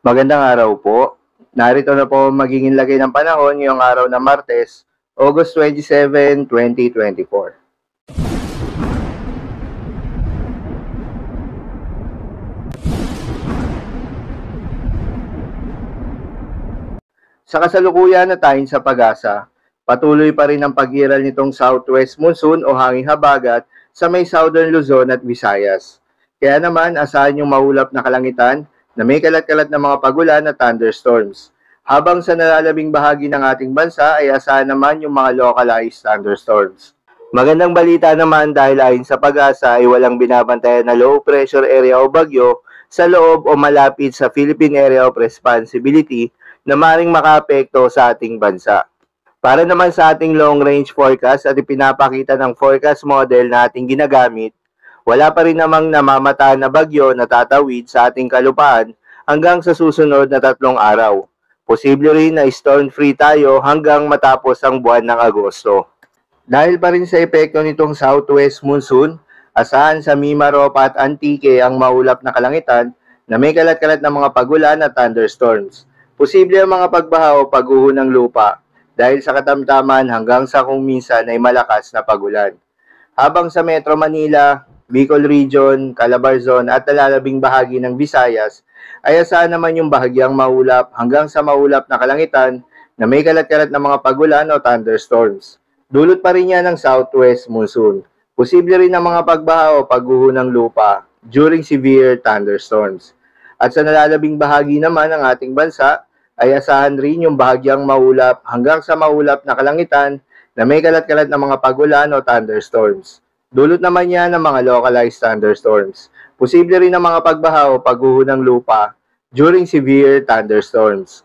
Magandang araw po. Narito na po ang magiging lagay ng panahon ngayong araw ng Martes, August 27, 2024. Sa kasalukuyan na tayo sa pag-asa, patuloy pa rin ang pag-iral nitong southwest monsoon o hanging habagat sa may southern Luzon at Visayas. Kaya naman, asahan yung maulap na kalangitan na may kalat-kalat na mga pagulan at thunderstorms. Habang sa nalalabing bahagi ng ating bansa ay asahan naman yung mga localized thunderstorms. Magandang balita naman dahil ayon sa pag-asa ay walang binabantayan na low pressure area o bagyo sa loob o malapit sa Philippine Area of Responsibility na maring makaapekto sa ating bansa. Para naman sa ating long range forecast at ipinapakita ng forecast model na ating ginagamit, wala pa rin namang namamataan na bagyo na tatawid sa ating kalupaan hanggang sa susunod na 3 araw. Posible rin na storm-free tayo hanggang matapos ang buwan ng Agosto. Dahil pa rin sa epekto nitong southwest monsoon, asahan sa Mimaropa at Antique ang maulap na kalangitan na may kalat-kalat na mga pagulan at thunderstorms. Posible ang mga pagbaha o pagguho ng lupa dahil sa katamtaman hanggang sa kung minsan ay malakas na pagulan. Habang sa Metro Manila, Bicol Region, Calabarzon at nalalabing bahagi ng Visayas ay asahan naman yung bahagyang maulap hanggang sa maulap na kalangitan na may kalat-kalat na mga pagulan o thunderstorms. Dulot pa rin yan ng southwest monsoon. Posible rin ang mga pagbaha o pagguho ng lupa during severe thunderstorms. At sa nalalabing bahagi naman ng ating bansa ay asahan rin yung bahagyang maulap hanggang sa maulap na kalangitan na may kalat-kalat na mga pagulan o thunderstorms. Dulot naman yan ng mga localized thunderstorms. Posible rin ang mga pagbaha o pagguho ng lupa during severe thunderstorms.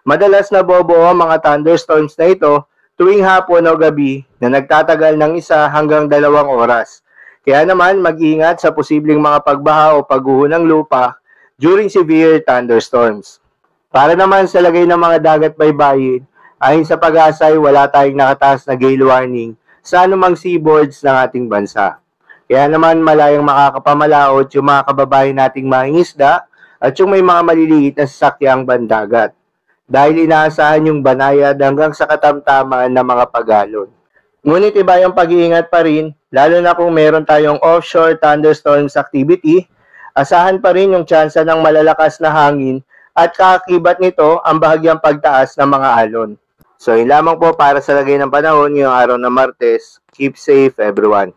Madalas nabobuo ang mga thunderstorms na ito tuwing hapon o gabi na nagtatagal ng 1 hanggang 2 oras. Kaya naman mag-ingat sa posibleng mga pagbaha o pagguho ng lupa during severe thunderstorms. Para naman sa lagay ng mga dagat baybayin, ayon sa pag-asa ay wala tayong nakataas na gale warning sa anumang seaboards ng ating bansa. Kaya naman malayang makakapamalaot yung mga kababayan nating mangingisda at yung may mga maliliit na sasakyang bandagat. Dahil inaasahan yung banayad hanggang sa katamtaman ng mga pagalon. Ngunit iba yung pag-iingat pa rin, lalo na kung meron tayong offshore thunderstorms activity, asahan pa rin yung tsansa ng malalakas na hangin at kaakibat nito ang bahagyang pagtaas ng mga alon. So, yun lamang po para sa lagay ng panahon ngayong araw na Martes. Keep safe, everyone.